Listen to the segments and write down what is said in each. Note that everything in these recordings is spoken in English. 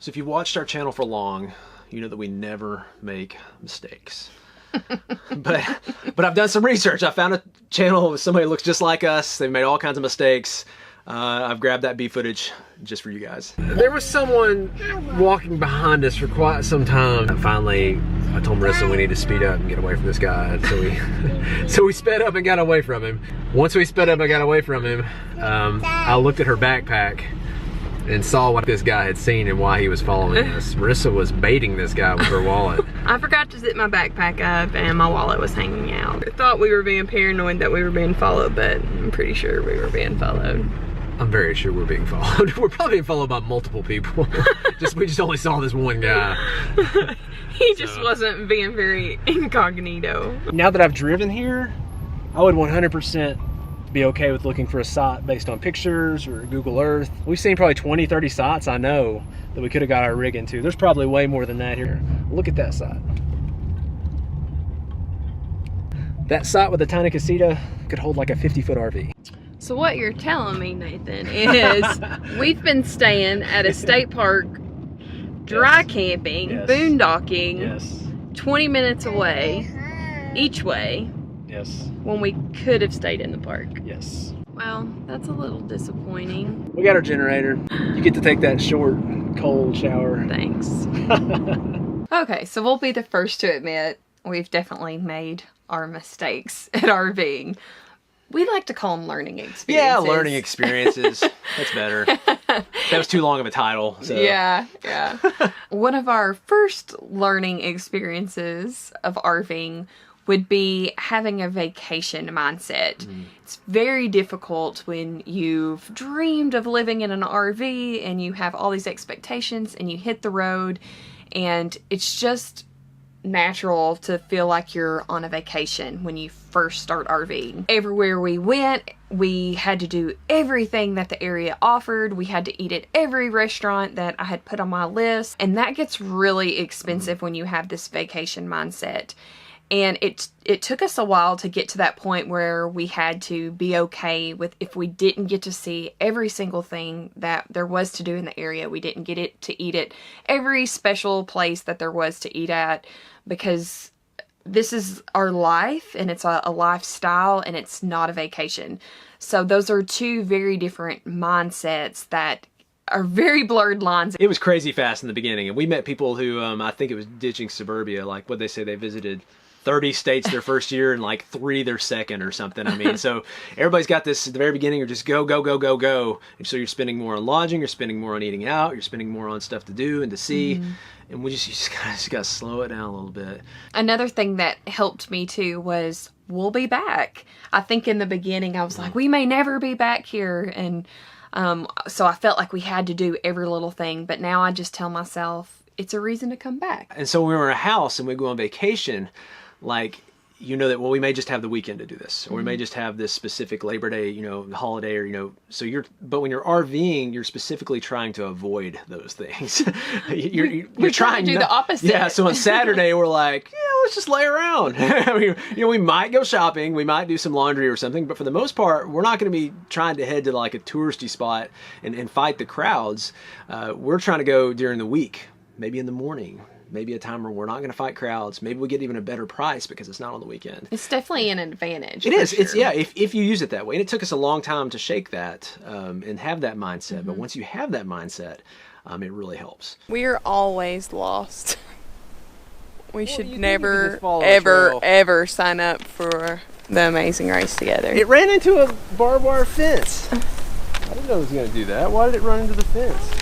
So if you've watched our channel for long, you know that we never make mistakes. but I've done some research. I found a channel with somebody who looks just like us. They've made all kinds of mistakes. I've grabbed that B footage just for you guys. There was someone walking behind us for quite some time. And finally, I told Marissa we need to speed up and get away from this guy. So we sped up and got away from him. Once we sped up and got away from him, I looked at her backpack and saw what this guy had seen and why he was following us. Marissa was baiting this guy with her wallet. I forgot to zip my backpack up and my wallet was hanging out. I thought we were being paranoid that we were being followed, but I'm pretty sure we were being followed. I'm very sure we're being followed. We're probably being followed by multiple people. We just only saw this one guy. He just wasn't being very incognito. Now that I've driven here, I would 100% be okay with looking for a site based on pictures or Google Earth. We've seen probably 20, 30 sites I know that we could have got our rig into. There's probably way more than that here. Look at that site. That site with the tiny casita could hold like a 50-foot RV. So what you're telling me, Nathan, is we've been staying at a state park, dry camping, boondocking, 20 minutes away, each way. Yes. When we could have stayed in the park. Yes. Well, that's a little disappointing. We got our generator. You get to take that short, cold shower. Thanks. Okay, so we'll be the first to admit we've definitely made our mistakes at RVing. We like to call them learning experiences. Yeah, learning experiences. That's better. That was too long of a title. So. Yeah. One of our first learning experiences of RVing would be having a vacation mindset. It's very difficult when you've dreamed of living in an RV and you have all these expectations and you hit the road, and it's just natural to feel like you're on a vacation when you first start RVing. Everywhere we went, we had to do everything that the area offered. We had to eat at every restaurant that I had put on my list, and that gets really expensive when you have this vacation mindset. And it took us a while to get to that point where we had to be okay with if we didn't get to see every single thing that there was to do in the area. We didn't get to eat at every special place that there was to eat at, because this is our life and it's a lifestyle and it's not a vacation. So those are two very different mindsets that are very blurred lines. It was crazy fast in the beginning, and we met people who, I think it was ditching suburbia, like what they say they visited 30 states their first year and like 3 their second or something. I mean, so everybody's got this at the very beginning, or just go, go, go, go, go. And so you're spending more on lodging, you're spending more on eating out, you're spending more on stuff to do and to see. And you just got to slow it down a little bit. Another thing that helped me too was we'll be back. I think in the beginning I was like, we may never be back here. And so I felt like we had to do every little thing. But now I just tell myself it's a reason to come back. And so when we were in a house and we go on vacation, like, you know that, well, we may just have the weekend to do this, or we may just have this specific Labor Day, holiday, or, so but when you're RVing, you're specifically trying to avoid those things. you're trying to do the opposite. Yeah. So on Saturday, we're like, yeah, let's just lay around. I mean, we might go shopping, we might do some laundry or something, but for the most part, we're not going to be trying to head to like a touristy spot and fight the crowds. We're trying to go during the week, maybe in the morning. Maybe a time where we're not going to fight crowds. Maybe we get even a better price because it's not on the weekend. It's definitely an advantage. It is. Sure. It's, yeah, if you use it that way. And it took us a long time to shake that and have that mindset. But once you have that mindset, it really helps. We're always lost. We should you never, ever, ever sign up for the Amazing Race together. It ran into a barbed wire fence. I didn't know it was going to do that. Why did it run into the fence?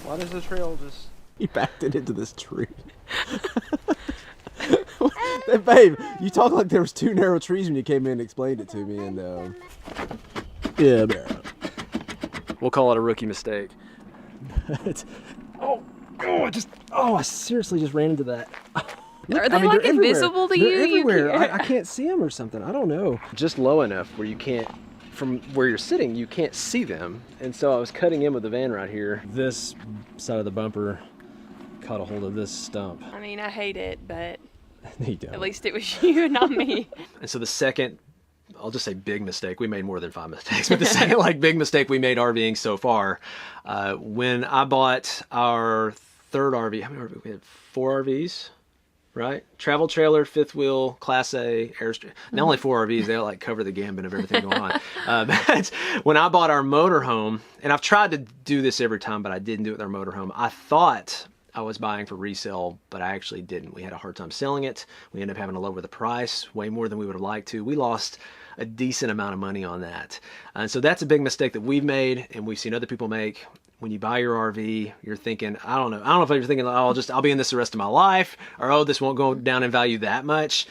Why does the trail just... He backed it into this tree. Hey, babe, you talk like there was 2 narrow trees when you came in and explained it to me, and yeah, we'll call it a rookie mistake. I seriously just ran into that. Look, are they like invisible to you? They're everywhere. I can't see them or something. I don't know. Just low enough where you can't, from where you're sitting, you can't see them. And so I was cutting in with the van right here. This side of the bumper caught a hold of this stump. I mean, I hate it, but You don't. at least it was you and not me. And so the second I'll just say big mistake. We made more than 5 mistakes, but the second like big mistake we made RVing so far. When I bought our third RV, how many RVs? We had 4 RVs, right? Travel trailer, 5th wheel, Class A, Airstream. Not only 4 RVs, they like cover the gambit of everything going on. But when I bought our motorhome, and I've tried to do this every time, but I didn't do it with our motorhome. I thought I was buying for resale, but I actually didn't. We had a hard time selling it. We ended up having to lower the price way more than we would have liked to. We lost a decent amount of money on that. And so that's a big mistake that we've made and we've seen other people make. When you buy your RV, you're thinking, I don't know if you're thinking, oh, I'll be in this the rest of my life, or oh, this won't go down in value that much.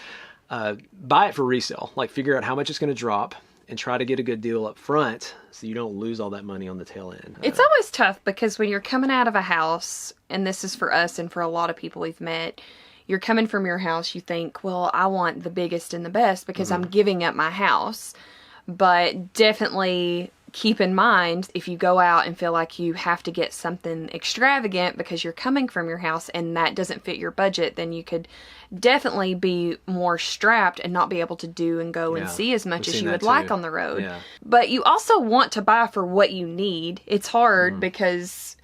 Buy it for resale. Like figure out how much it's going to drop and try to get a good deal up front so you don't lose all that money on the tail end. It's always tough because when you're coming out of a house, and this is for us and for a lot of people we've met, you're coming from your house, you think, well, I want the biggest and the best because I'm giving up my house. But definitely keep in mind, if you go out and feel like you have to get something extravagant because you're coming from your house and that doesn't fit your budget, then you could definitely be more strapped and not be able to do and go and see as much as you would like on the road. Yeah. But you also want to buy for what you need. It's hard because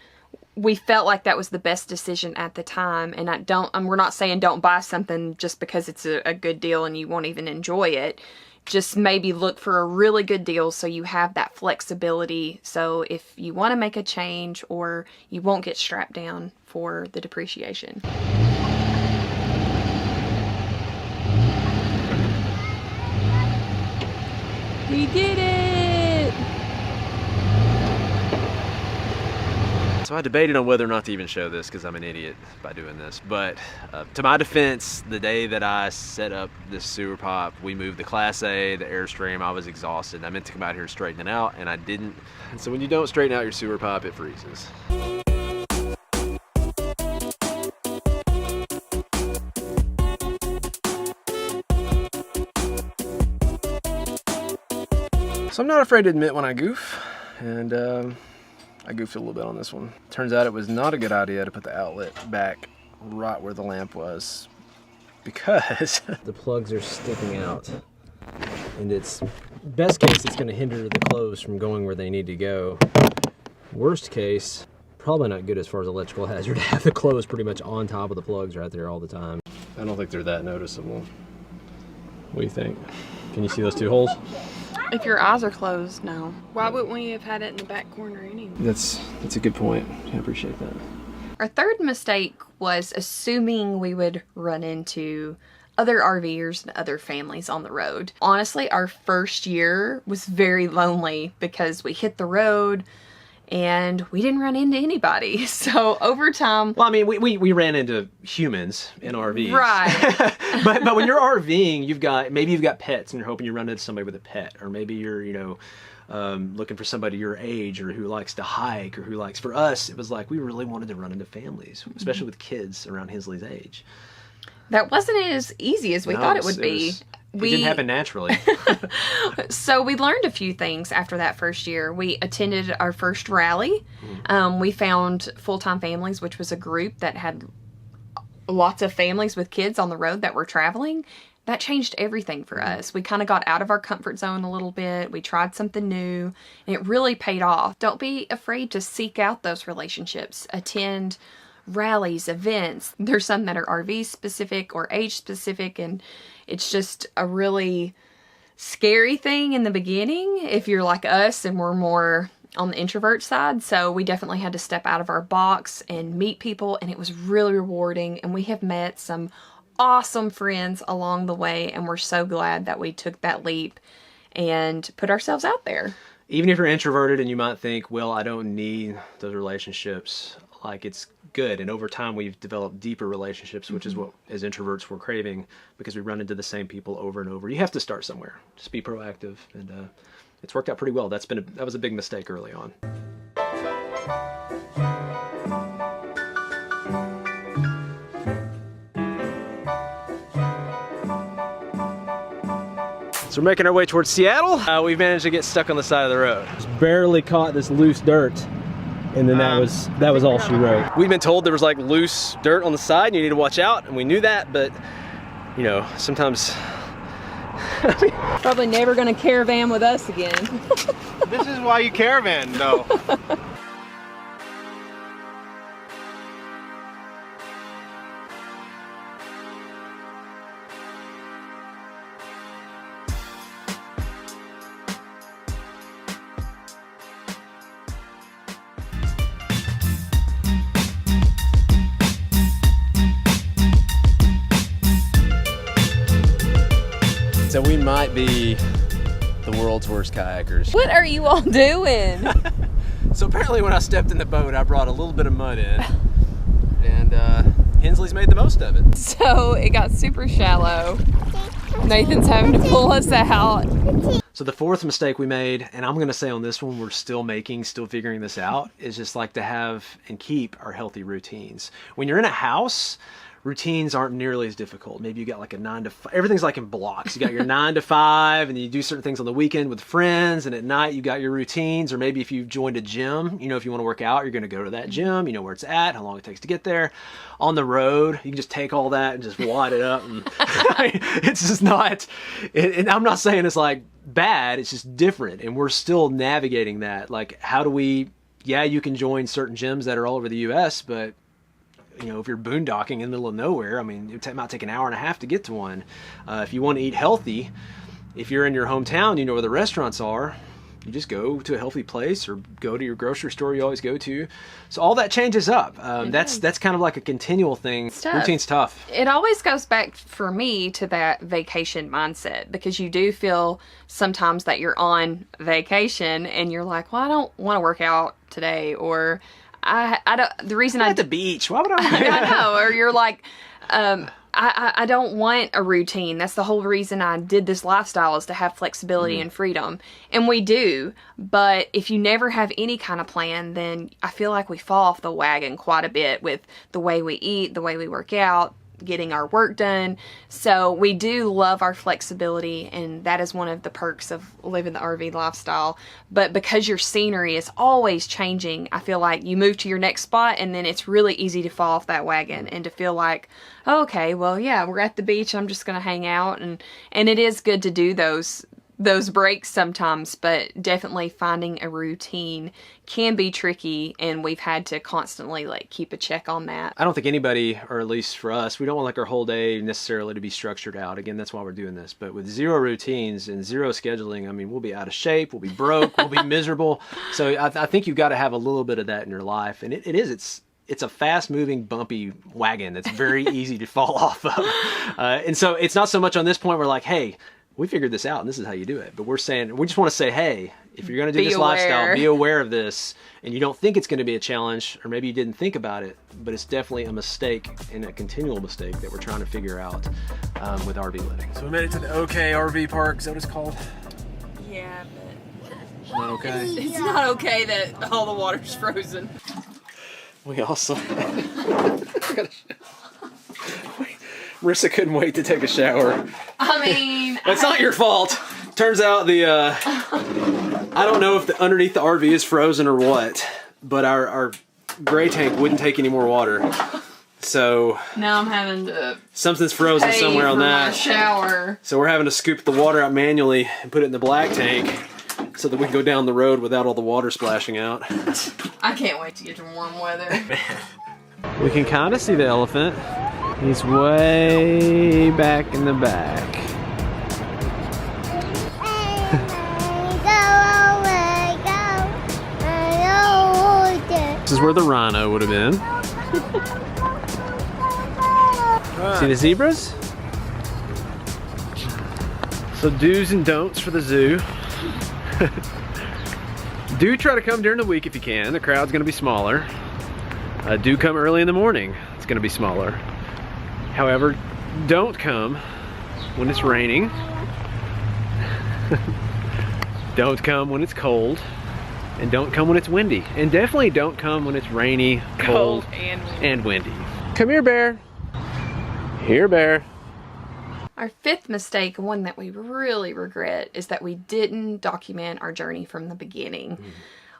we felt like that was the best decision at the time. And we're not saying don't buy something just because it's a good deal and you won't even enjoy it. Just maybe look for a really good deal so you have that flexibility. So if you want to make a change, or you won't get strapped down for the depreciation. We did it! So I debated on whether or not to even show this because I'm an idiot by doing this. But to my defense, the day that I set up this sewer pipe, we moved the Class A, the Airstream. I was exhausted. I meant to come out here and straighten it out, and I didn't. And so when you don't straighten out your sewer pipe, it freezes. So I'm not afraid to admit when I goof, and I goofed a little bit on this one. Turns out it was not a good idea to put the outlet back right where the lamp was because the plugs are sticking out. And it's best case, it's going to hinder the clothes from going where they need to go. Worst case, probably not good as far as electrical hazard to have the clothes pretty much on top of the plugs right there all the time. I don't think they're that noticeable. What do you think? Can you see those 2 holes? If your eyes are closed, no. Why wouldn't we have had it in the back corner anyway? That's a good point. I appreciate that. Our third mistake was assuming we would run into other RVers and other families on the road. Honestly, our first year was very lonely because we hit the road and we didn't run into anybody. So over time... Well, I mean, we ran into humans in RVs. Right. but when you're RVing, maybe you've got pets and you're hoping you run into somebody with a pet. Or maybe you're, looking for somebody your age or who likes to hike or who likes... For us, it was like we really wanted to run into families, especially with kids around Hensley's age. That wasn't as easy as we thought it would be. It didn't happen naturally. So we learned a few things after that first year. We attended our first rally. We found Full-Time Families, which was a group that had lots of families with kids on the road that were traveling. That changed everything for us. We kind of got out of our comfort zone a little bit. We tried something new, and it really paid off. Don't be afraid to seek out those relationships. Attend rallies, events. There's some that are RV specific or age specific, and it's just a really scary thing in the beginning if you're like us and we're more on the introvert side. So we definitely had to step out of our box and meet people, and it was really rewarding, and we have met some awesome friends along the way, and we're so glad that we took that leap and put ourselves out there. Even if you're introverted and you might think, well, I don't need those relationships, like it's good. And over time we've developed deeper relationships, which is what as introverts we're craving, because we run into the same people over and over. You have to start somewhere. Just be proactive, and it's worked out pretty well. That was a big mistake early on. So we're making our way towards Seattle. We've managed to get stuck on the side of the road. Just barely caught this loose dirt, and then that was all she wrote. We've been told there was like loose dirt on the side and you need to watch out, and we knew that, but you know, sometimes Probably never gonna caravan with us again. This is why you caravan, though. So we might be the world's worst kayakers. What are you all doing? So apparently when I stepped in the boat, I brought a little bit of mud in. And Hensley's made the most of it. So it got super shallow. Nathan's having to pull us out. So the fourth mistake we made, and I'm gonna say on this one, we're still figuring this out, is just like to have and keep our healthy routines. When you're in a house, routines aren't nearly as difficult. Maybe you got like a 9 to 5, everything's like in blocks. You got your 9 to 5, and you do certain things on the weekend with friends, and at night you got your routines. Or maybe if you've joined a gym, you know, if you want to work out, you're gonna go to that gym, you know where it's at, how long it takes to get there. On the road, you can just take all that and just wad it up. And it's just not, and I'm not saying it's like bad, it's just different. And we're still navigating that. Like, how do we, yeah, you can join certain gyms that are all over the US, but you know, if you're boondocking in the middle of nowhere, I mean, it might take an hour and a half to get to one. If you want to eat healthy, if you're in your hometown, you know where the restaurants are, you just go to a healthy place or go to your grocery store you always go to. So all that changes up. That's kind of like a continual thing. Routine's tough. It always goes back for me to that vacation mindset, because you do feel sometimes that you're on vacation and you're like, well, I don't want to work out today, or I don't, the reason I'm at the beach. Why would I? I know. Or you're like, I don't want a routine. That's the whole reason I did this lifestyle, is to have flexibility and freedom. And we do. But if you never have any kind of plan, then I feel like we fall off the wagon quite a bit with the way we eat, the way we work out, getting our work done. So we do love our flexibility, and that is one of the perks of living the RV lifestyle. But because your scenery is always changing, I feel like you move to your next spot and then it's really easy to fall off that wagon and to feel like, oh, okay, well, yeah, we're at the beach, I'm just gonna hang out. And it is good to do those breaks sometimes, but definitely finding a routine can be tricky, and we've had to constantly like keep a check on that. I don't think anybody, or at least for us, we don't want like our whole day necessarily to be structured out. Again, that's why we're doing this. But with zero routines and zero scheduling, I mean, we'll be out of shape, we'll be broke, we'll be miserable. So I think you've got to have a little bit of that in your life. And it's a fast-moving, bumpy wagon that's very easy to fall off of. And so it's not so much on this point we're like, hey, we figured this out and this is how you do it. But we just want to say, hey, if you're going to do this lifestyle, be aware of this. And you don't think it's going to be a challenge, or maybe you didn't think about it, but it's definitely a mistake, and a continual mistake that we're trying to figure out with RV living. So we made it to the OK RV Park. Is that what it's called? Yeah, but Not okay? it's not okay that all the water's frozen. We also... Marissa couldn't wait to take a shower. I mean... It's not your fault. Turns out I don't know if underneath the RV is frozen or what, but our gray tank wouldn't take any more water. So... Now I'm having to... Something's frozen somewhere on that. My shower. So we're having to scoop the water out manually and put it in the black tank so that we can go down the road without all the water splashing out. I can't wait to get to warm weather. We can kind of see the elephant. He's way back in the back. This is where the rhino would have been. See the zebras? So do's and don'ts for the zoo. Do try to come during the week if you can. The crowd's going to be smaller. Do come early in the morning. It's going to be smaller. However, don't come when it's raining. Don't come when it's cold. And don't come when it's windy. And definitely don't come when it's rainy, cold and windy. Come here, bear. Here, bear. Our fifth mistake, one that we really regret, is that we didn't document our journey from the beginning.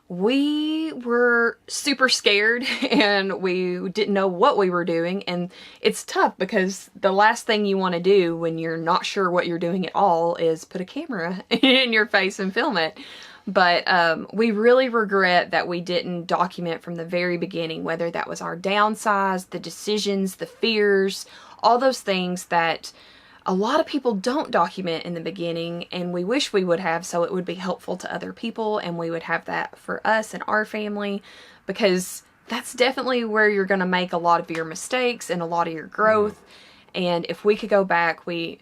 we were super scared and we didn't know what we were doing. And it's tough because the last thing you want to do when you're not sure what you're doing at all is put a camera in your face and film it. But we really regret that we didn't document from the very beginning, whether that was our downsize, the decisions, the fears, all those things that a lot of people don't document in the beginning, and we wish we would have, so it would be helpful to other people and we would have that for us and our family, because that's definitely where you're going to make a lot of your mistakes and a lot of your growth. And if we could go back, we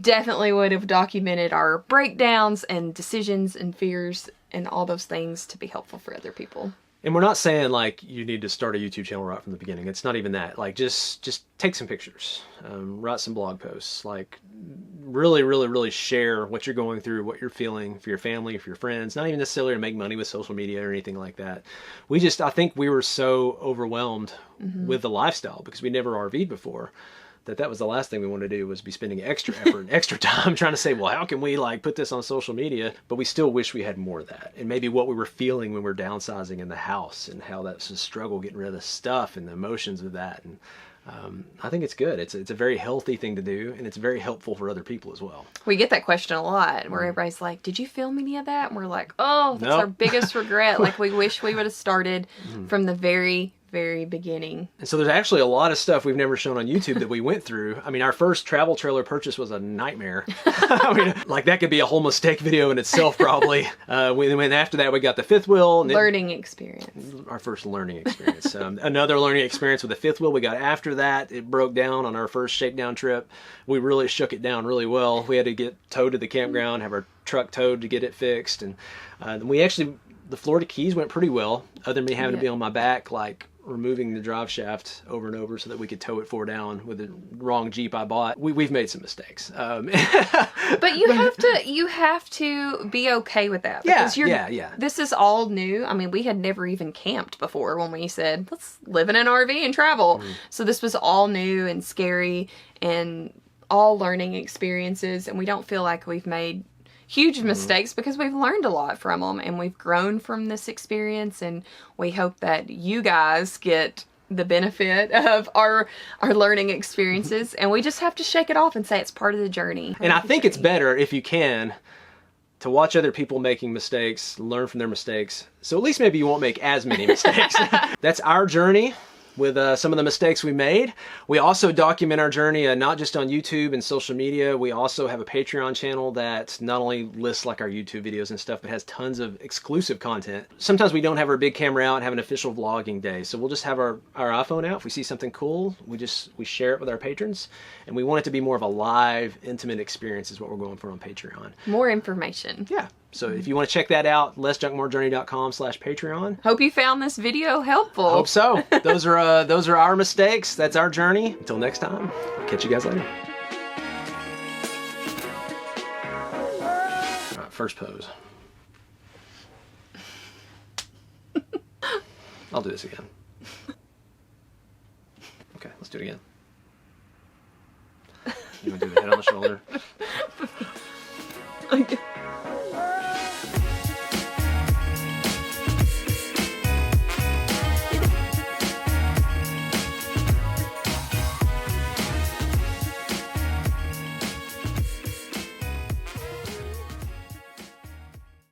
definitely would have documented our breakdowns and decisions and fears and all those things to be helpful for other people. And we're not saying like you need to start a YouTube channel right from the beginning. It's not even that. Like just take some pictures, write some blog posts, like really share what you're going through, what you're feeling for your family, for your friends, not even necessarily to make money with social media or anything like that. I think we were so overwhelmed with the lifestyle because we never RV'd before, that was the last thing we wanted to do, was be spending extra effort and extra time trying to say, well, how can we like put this on social media? But we still wish we had more of that. And maybe what we were feeling when we were downsizing in the house and how that's a struggle getting rid of the stuff and the emotions of that. And I think it's good. It's a very healthy thing to do, and it's very helpful for other people as well. We get that question a lot where everybody's like, did you film any of that? And we're like, oh, that's our biggest regret. Like, we wish we would have started from the very beginning. And so there's actually a lot of stuff we've never shown on YouTube that we went through. I mean, our first travel trailer purchase was a nightmare. I mean, like that could be a whole mistake video in itself, probably. When after that, we got the fifth wheel. And learning experience. Our first learning experience. Another learning experience with the fifth wheel we got after that. It broke down on our first shakedown trip. We really shook it down really well. We had to get towed to the campground, have our truck towed to get it fixed. And we actually, the Florida Keys went pretty well, other than me having to be on my back, like removing the drive shaft over and over so that we could tow it forward with the wrong Jeep I bought. We've made some mistakes. But you have to be okay with that. Because this is all new. I mean, we had never even camped before when we said, let's live in an RV and travel. So this was all new and scary and all learning experiences. And we don't feel like we've made huge mistakes because we've learned a lot from them and we've grown from this experience, and we hope that you guys get the benefit of our learning experiences, and we just have to shake it off and say it's part of the journey. And I think it's better, if you can, to watch other people making mistakes, learn from their mistakes, so at least maybe you won't make as many mistakes. That's our journey with some of the mistakes we made. We also document our journey not just on YouTube and social media. We also have a Patreon channel that not only lists like our YouTube videos and stuff, but has tons of exclusive content. Sometimes we don't have our big camera out and have an official vlogging day, so we'll just have our iPhone out. If we see something cool, we share it with our patrons, and we want it to be more of a live, intimate experience is what we're going for on Patreon. More information. Yeah. So if you want to check that out, lessjunkmorejourney.com/Patreon. Hope you found this video helpful. Hope so. Those are our mistakes. That's our journey. Until next time, catch you guys later. All right, first pose. I'll do this again. Okay, let's do it again. You want to do the head on the shoulder?